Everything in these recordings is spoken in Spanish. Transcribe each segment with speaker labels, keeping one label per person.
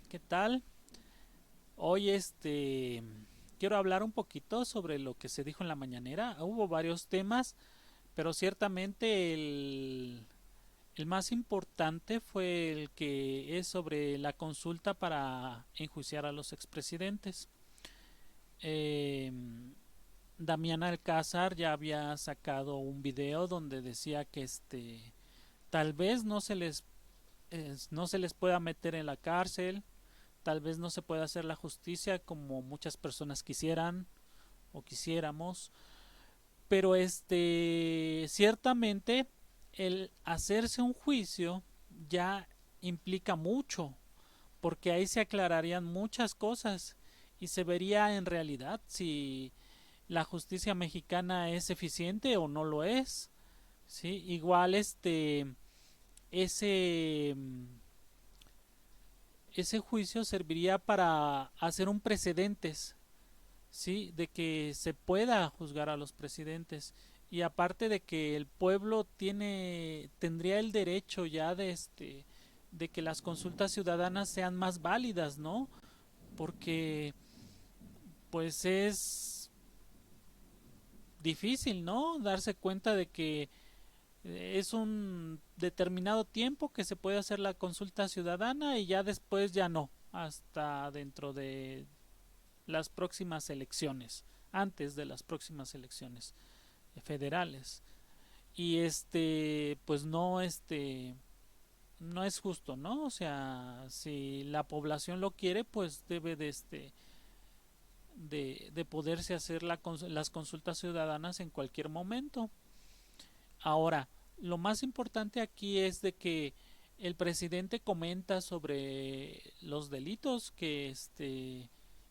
Speaker 1: ¿Qué tal? Hoy quiero hablar un poquito sobre lo que se dijo en la mañanera. Hubo varios temas, pero ciertamente el más importante fue el que es sobre la consulta para enjuiciar a los expresidentes. Eh, Damián Alcázar ya había sacado un video donde decía que tal vez no se les pueda meter en la cárcel. Tal vez no se pueda hacer la justicia como muchas personas quisieran o quisiéramos, pero ciertamente el hacerse un juicio ya implica mucho, porque ahí se aclararían muchas cosas y se vería en realidad si la justicia mexicana es eficiente o no lo es. Sí, igual ese ese juicio serviría para hacer un precedentes, sí, de que se pueda juzgar a los presidentes, y aparte de que el pueblo tendría el derecho ya de que las consultas ciudadanas sean más válidas, ¿no? Porque pues es difícil, ¿no? Darse cuenta de que es un determinado tiempo que se puede hacer la consulta ciudadana y ya después ya no, hasta dentro de las próximas elecciones, antes de las próximas elecciones federales. Y pues no, no es justo, ¿no? O sea, si la población lo quiere, pues debe de poderse hacer las consultas ciudadanas en cualquier momento. Ahora, lo más importante aquí es de que el presidente comenta sobre los delitos que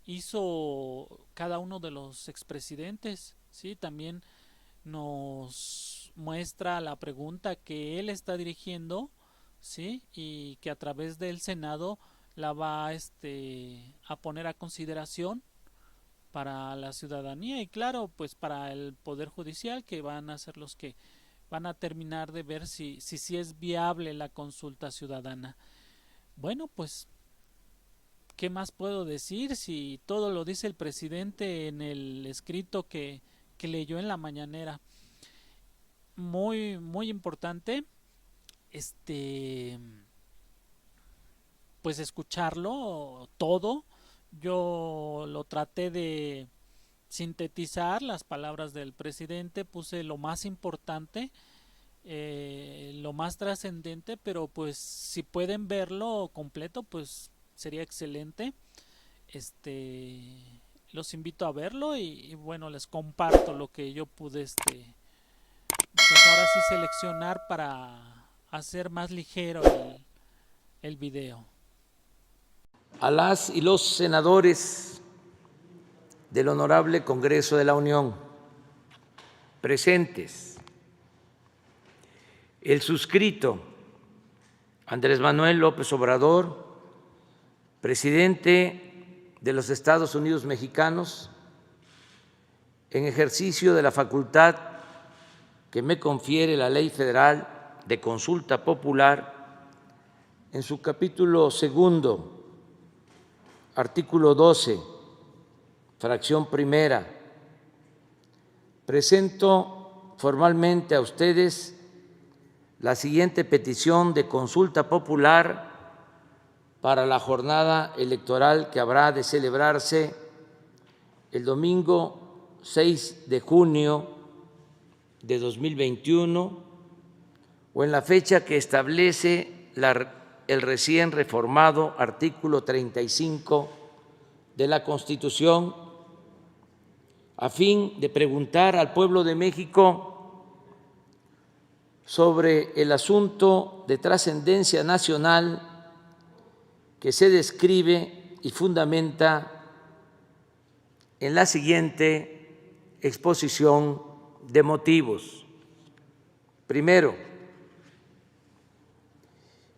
Speaker 1: hizo cada uno de los expresidentes, sí, también nos muestra la pregunta que él está dirigiendo, sí, y que a través del Senado la va a poner a consideración para la ciudadanía y claro, pues para el poder judicial, que van a ser los que van a terminar de ver si es viable la consulta ciudadana. Bueno, pues, ¿qué más puedo decir si todo lo dice el presidente en el escrito que leyó en la mañanera? Muy, muy importante, este, pues escucharlo todo. Yo lo traté de sintetizar las palabras del presidente, puse lo más importante, lo más trascendente, pero pues si pueden verlo completo, pues sería excelente. Los invito a verlo y bueno, les comparto lo que yo pude, pues ahora sí seleccionar para hacer más ligero el video.
Speaker 2: A las y los senadores del Honorable Congreso de la Unión presentes, el suscrito Andrés Manuel López Obrador, presidente de los Estados Unidos mexicanos, en ejercicio de la facultad que me confiere la Ley Federal de Consulta Popular, en su capítulo segundo, artículo 12, fracción primera, presento formalmente a ustedes la siguiente petición de consulta popular para la jornada electoral que habrá de celebrarse el domingo 6 de junio de 2021 o en la fecha que establece el recién reformado artículo 35 de la Constitución, a fin de preguntar al pueblo de México sobre el asunto de trascendencia nacional que se describe y fundamenta en la siguiente exposición de motivos. Primero,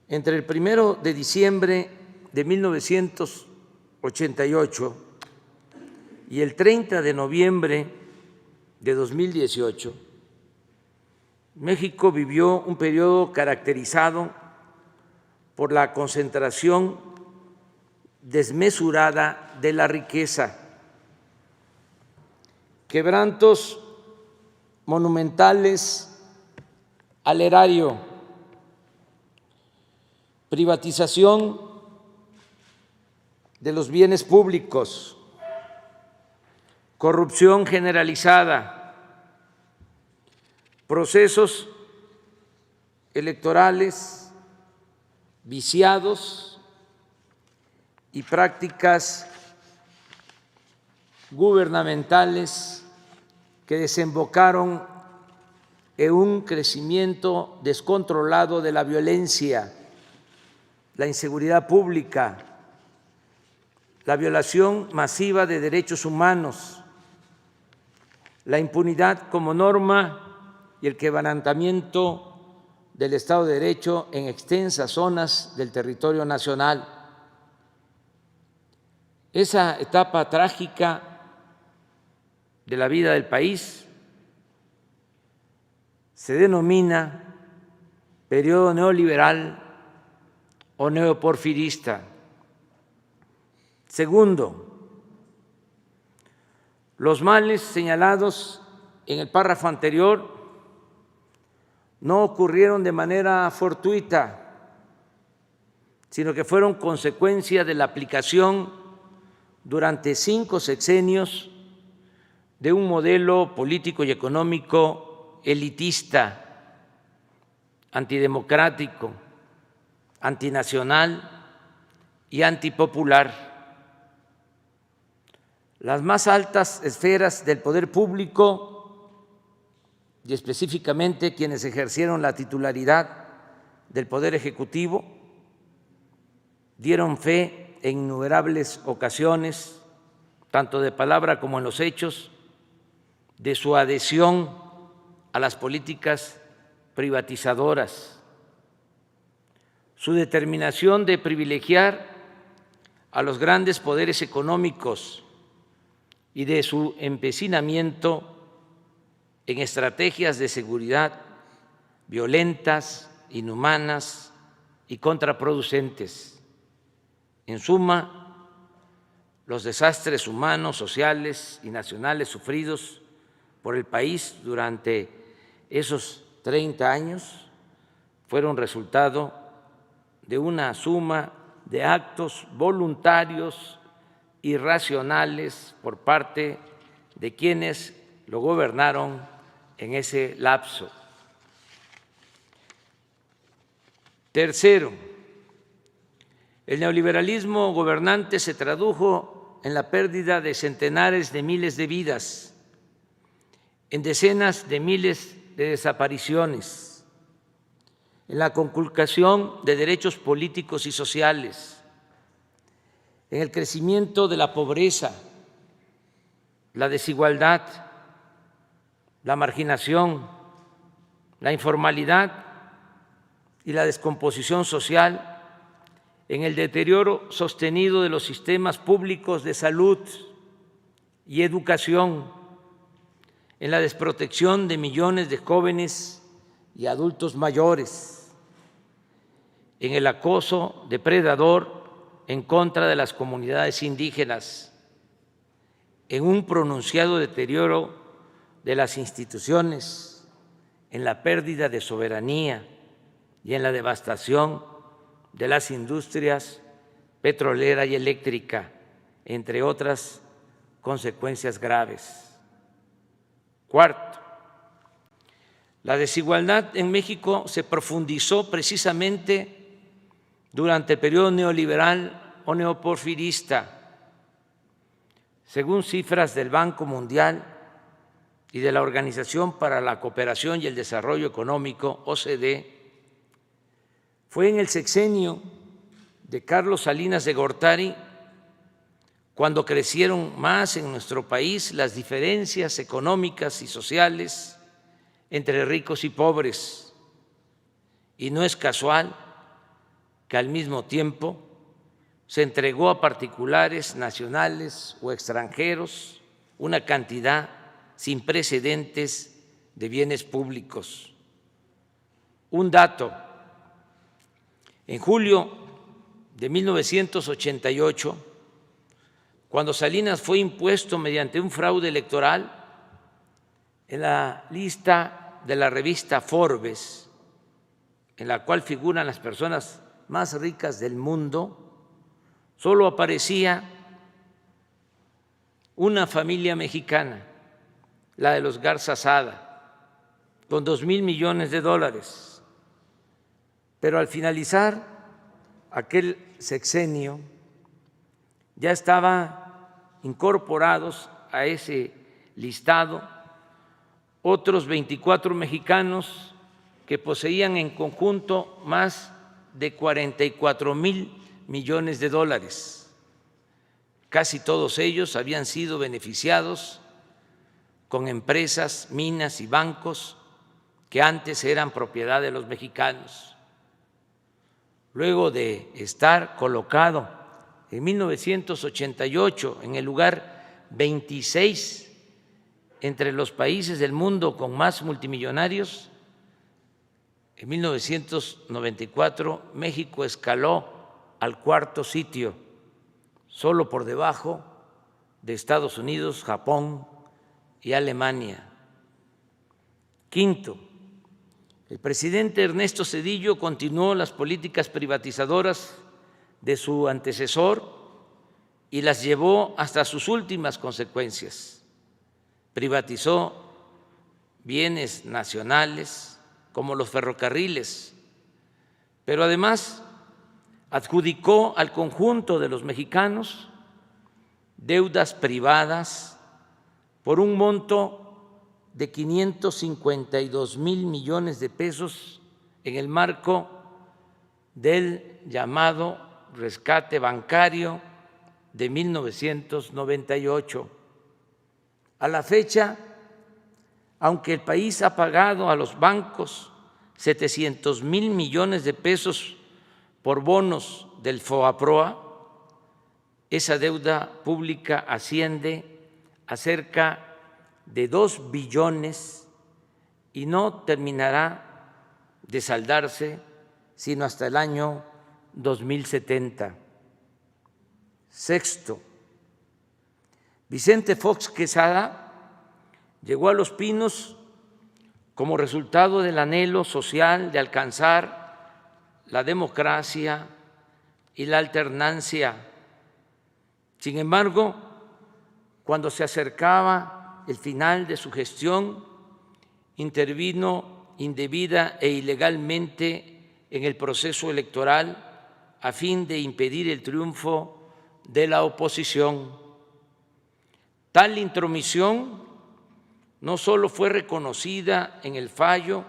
Speaker 2: entre el 1 de diciembre de 1988 y el 30 de noviembre de 2018, México vivió un periodo caracterizado por la concentración desmesurada de la riqueza, quebrantos monumentales al erario, privatización de los bienes públicos, corrupción generalizada, procesos electorales viciados y prácticas gubernamentales que desembocaron en un crecimiento descontrolado de la violencia, la inseguridad pública, la violación masiva de derechos humanos, la impunidad como norma y el quebrantamiento del Estado de Derecho en extensas zonas del territorio nacional. Esa etapa trágica de la vida del país se denomina periodo neoliberal o neoporfirista. Segundo, los males señalados en el párrafo anterior no ocurrieron de manera fortuita, sino que fueron consecuencia de la aplicación durante 5 sexenios de un modelo político y económico elitista, antidemocrático, antinacional y antipopular. Las más altas esferas del poder público y específicamente quienes ejercieron la titularidad del Poder Ejecutivo dieron fe en innumerables ocasiones, tanto de palabra como en los hechos, de su adhesión a las políticas privatizadoras, su determinación de privilegiar a los grandes poderes económicos y de su empecinamiento en estrategias de seguridad violentas, inhumanas y contraproducentes. En suma, los desastres humanos, sociales y nacionales sufridos por el país durante esos 30 años fueron resultado de una suma de actos voluntarios y racionales por parte de quienes lo gobernaron en ese lapso. Tercero, el neoliberalismo gobernante se tradujo en la pérdida de centenares de miles de vidas, en decenas de miles de desapariciones, en la conculcación de derechos políticos y sociales, en el crecimiento de la pobreza, la desigualdad, la marginación, la informalidad y la descomposición social, en el deterioro sostenido de los sistemas públicos de salud y educación, en la desprotección de millones de jóvenes y adultos mayores, en el acoso depredador en contra de las comunidades indígenas, en un pronunciado deterioro de las instituciones, en la pérdida de soberanía y en la devastación de las industrias petrolera y eléctrica, entre otras consecuencias graves. Cuarto, la desigualdad en México se profundizó precisamente durante el periodo neoliberal o neoporfirista. Según cifras del Banco Mundial y de la Organización para la Cooperación y el Desarrollo Económico, OCDE, fue en el sexenio de Carlos Salinas de Gortari cuando crecieron más en nuestro país las diferencias económicas y sociales entre ricos y pobres. Y no es casual que al mismo tiempo se entregó a particulares nacionales o extranjeros una cantidad sin precedentes de bienes públicos. Un dato: en julio de 1988, cuando Salinas fue impuesto mediante un fraude electoral, en la lista de la revista Forbes, en la cual figuran las personas más ricas del mundo, solo aparecía una familia mexicana, la de los Garza Sada, con 2,000 millones de dólares. Pero al finalizar aquel sexenio, ya estaban incorporados a ese listado otros 24 mexicanos que poseían en conjunto más de 44,000 millones de dólares. Casi todos ellos habían sido beneficiados con empresas, minas y bancos que antes eran propiedad de los mexicanos. Luego de estar colocado en 1988 en el lugar 26 entre los países del mundo con más multimillonarios, en 1994 México escaló al 4º sitio, solo por debajo de Estados Unidos, Japón y Alemania. Quinto, el presidente Ernesto Zedillo continuó las políticas privatizadoras de su antecesor y las llevó hasta sus últimas consecuencias. Privatizó bienes nacionales como los ferrocarriles, pero además adjudicó al conjunto de los mexicanos deudas privadas por un monto de 552,000 millones de pesos en el marco del llamado rescate bancario de 1998. A la fecha, aunque el país ha pagado a los bancos 700,000 millones de pesos por bonos del FOAPROA, esa deuda pública asciende a cerca de 2 billones y no terminará de saldarse sino hasta el año 2070. Sexto, Vicente Fox Quesada llegó a Los Pinos como resultado del anhelo social de alcanzar la democracia y la alternancia. Sin embargo, cuando se acercaba el final de su gestión, intervino indebida e ilegalmente en el proceso electoral a fin de impedir el triunfo de la oposición. Tal intromisión no solo fue reconocida en el fallo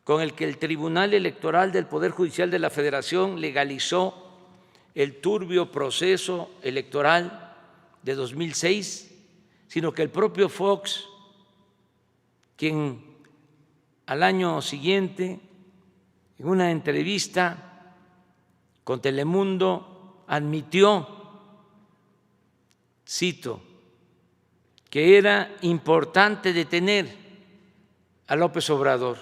Speaker 2: con el que el Tribunal Electoral del Poder Judicial de la Federación legalizó el turbio proceso electoral de 2006, sino que el propio Fox, quien al año siguiente, en una entrevista con Telemundo, admitió, cito, que era importante detener a López Obrador,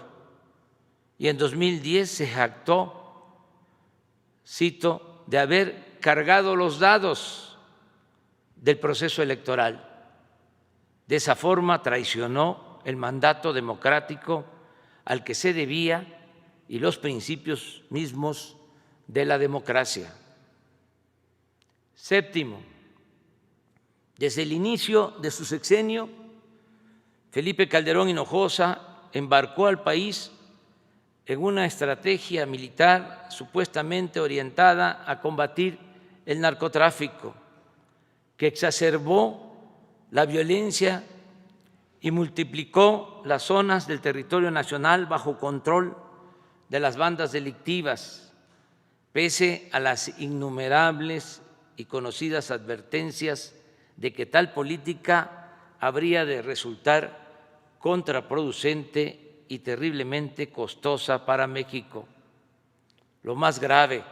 Speaker 2: y en 2010 se jactó, cito, de haber cargado los dados del proceso electoral. De esa forma traicionó el mandato democrático al que se debía y los principios mismos de la democracia. Séptimo, desde el inicio de su sexenio, Felipe Calderón Hinojosa embarcó al país en una estrategia militar supuestamente orientada a combatir el narcotráfico, que exacerbó la violencia y multiplicó las zonas del territorio nacional bajo control de las bandas delictivas, pese a las innumerables y conocidas advertencias de que tal política habría de resultar contraproducente y terriblemente costosa para México. Lo más grave,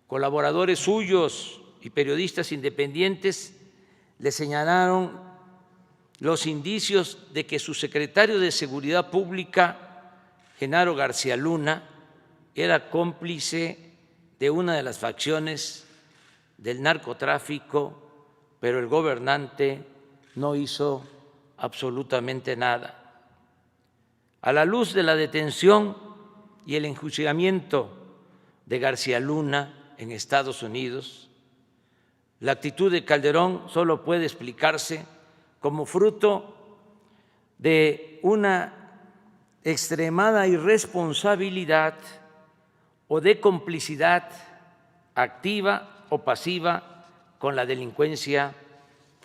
Speaker 2: colaboradores suyos y periodistas independientes le señalaron los indicios de que su secretario de Seguridad Pública, Genaro García Luna, era cómplice de una de las facciones del narcotráfico, pero el gobernante no hizo absolutamente nada. A la luz de la detención y el enjuiciamiento de García Luna en Estados Unidos, la actitud de Calderón solo puede explicarse como fruto de una extremada irresponsabilidad o de complicidad activa o pasiva con la delincuencia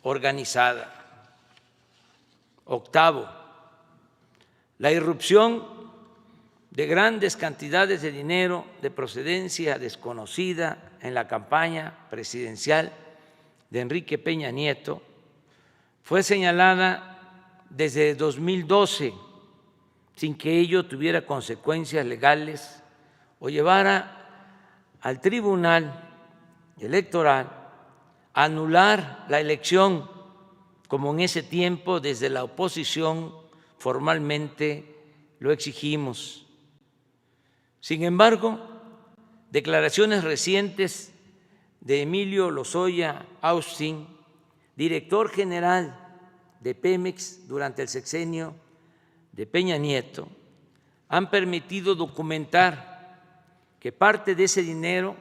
Speaker 2: organizada. Octavo, la irrupción de grandes cantidades de dinero de procedencia desconocida en la campaña presidencial de Enrique Peña Nieto fue señalada desde 2012 sin que ello tuviera consecuencias legales o llevara al Tribunal Electoral a anular la elección, como en ese tiempo desde la oposición formalmente lo exigimos. Sin embargo, declaraciones recientes de Emilio Lozoya Austin, director general de Pemex durante el sexenio de Peña Nieto, han permitido documentar que parte de ese dinero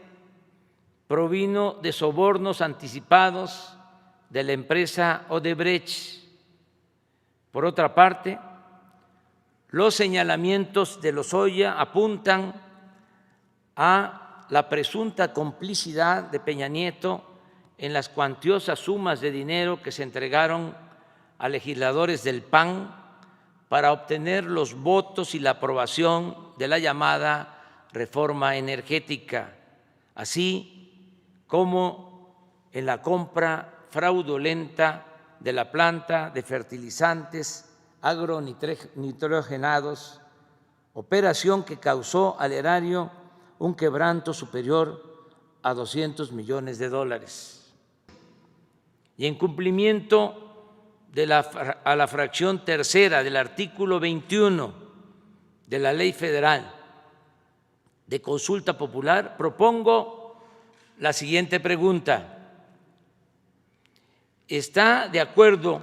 Speaker 2: provino de sobornos anticipados de la empresa Odebrecht. Por otra parte, los señalamientos de Lozoya apuntan a la presunta complicidad de Peña Nieto en las cuantiosas sumas de dinero que se entregaron a legisladores del PAN para obtener los votos y la aprobación de la llamada reforma energética, así como en la compra fraudulenta de la planta de fertilizantes agronitrogenados, operación que causó al erario un quebranto superior a $200 millones. Y en cumplimiento a la fracción tercera del artículo 21 de la Ley Federal de Consulta Popular, propongo la siguiente pregunta: ¿está de acuerdo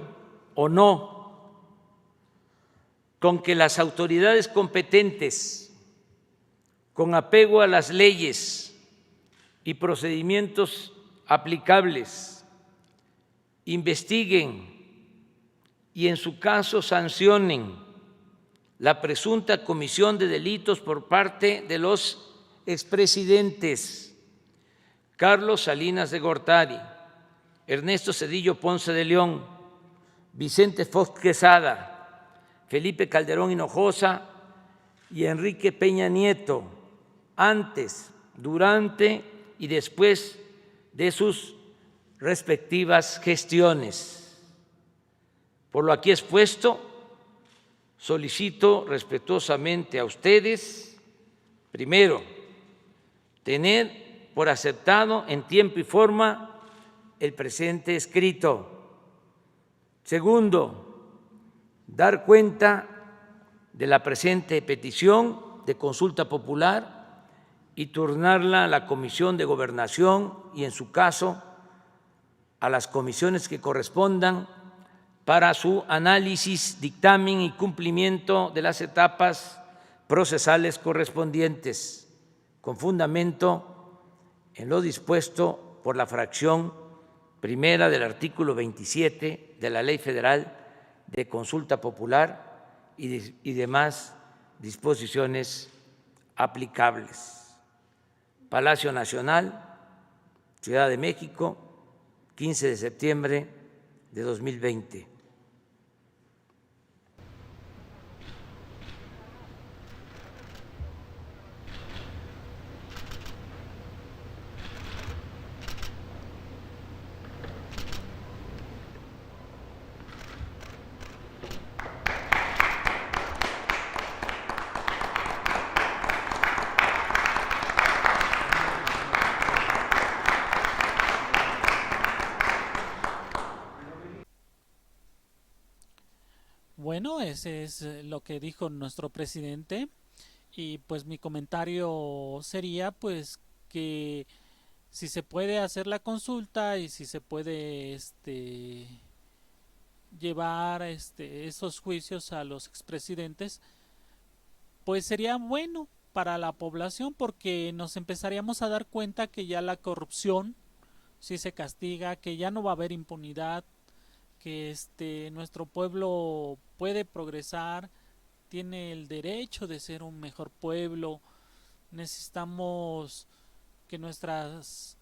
Speaker 2: o no con que las autoridades competentes, con apego a las leyes y procedimientos aplicables, investiguen y en su caso sancionen la presunta comisión de delitos por parte de los expresidentes Carlos Salinas de Gortari, Ernesto Zedillo Ponce de León, Vicente Fox Quesada, Felipe Calderón Hinojosa y Enrique Peña Nieto, antes, durante y después de sus respectivas gestiones? Por lo aquí expuesto, solicito respetuosamente a ustedes, primero, tener por aceptado en tiempo y forma el presente escrito. Segundo, dar cuenta de la presente petición de consulta popular y turnarla a la Comisión de Gobernación y, en su caso, a las comisiones que correspondan para su análisis, dictamen y cumplimiento de las etapas procesales correspondientes, con fundamento en lo dispuesto por la fracción primera del artículo 27 de la Ley Federal de Consulta Popular y demás disposiciones aplicables. Palacio Nacional, Ciudad de México, 15 de septiembre de 2020.
Speaker 1: Bueno, ese es lo que dijo nuestro presidente y pues mi comentario sería pues que si se puede hacer la consulta y si se puede llevar esos juicios a los expresidentes, pues sería bueno para la población porque nos empezaríamos a dar cuenta que ya la corrupción sí se castiga, que ya no va a haber impunidad, que nuestro pueblo puede progresar, tiene el derecho de ser un mejor pueblo. Necesitamos que nuestras,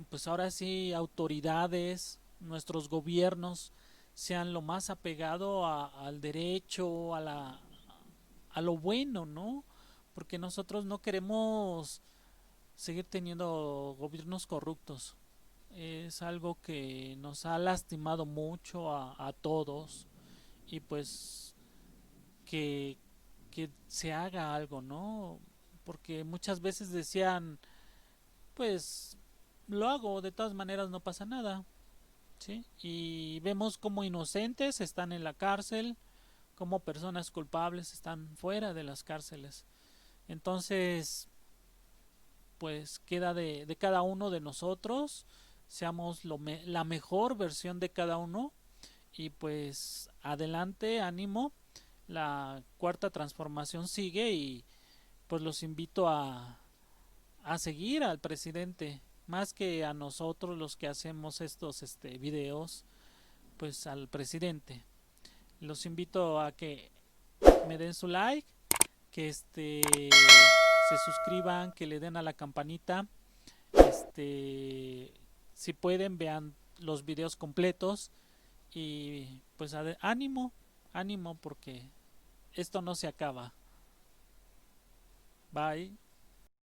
Speaker 1: pues ahora sí, autoridades, nuestros gobiernos sean lo más apegado al derecho, a lo bueno, ¿no? Porque nosotros no queremos seguir teniendo gobiernos corruptos. Es algo que nos ha lastimado mucho a todos y pues que, que se haga algo, ¿no? Porque muchas veces decían, pues lo hago, de todas maneras no pasa nada, ¿sí? Y vemos como inocentes están en la cárcel, como personas culpables están fuera de las cárceles. Entonces, pues queda de cada uno de nosotros, seamos la mejor versión de cada uno y pues adelante, ánimo, la cuarta transformación sigue y pues los invito a seguir al presidente, más que a nosotros los que hacemos estos videos, pues al presidente. Los invito a que me den su like, que se suscriban, que le den a la campanita, si pueden vean los videos completos y pues ánimo, ánimo porque esto no se acaba. Bye.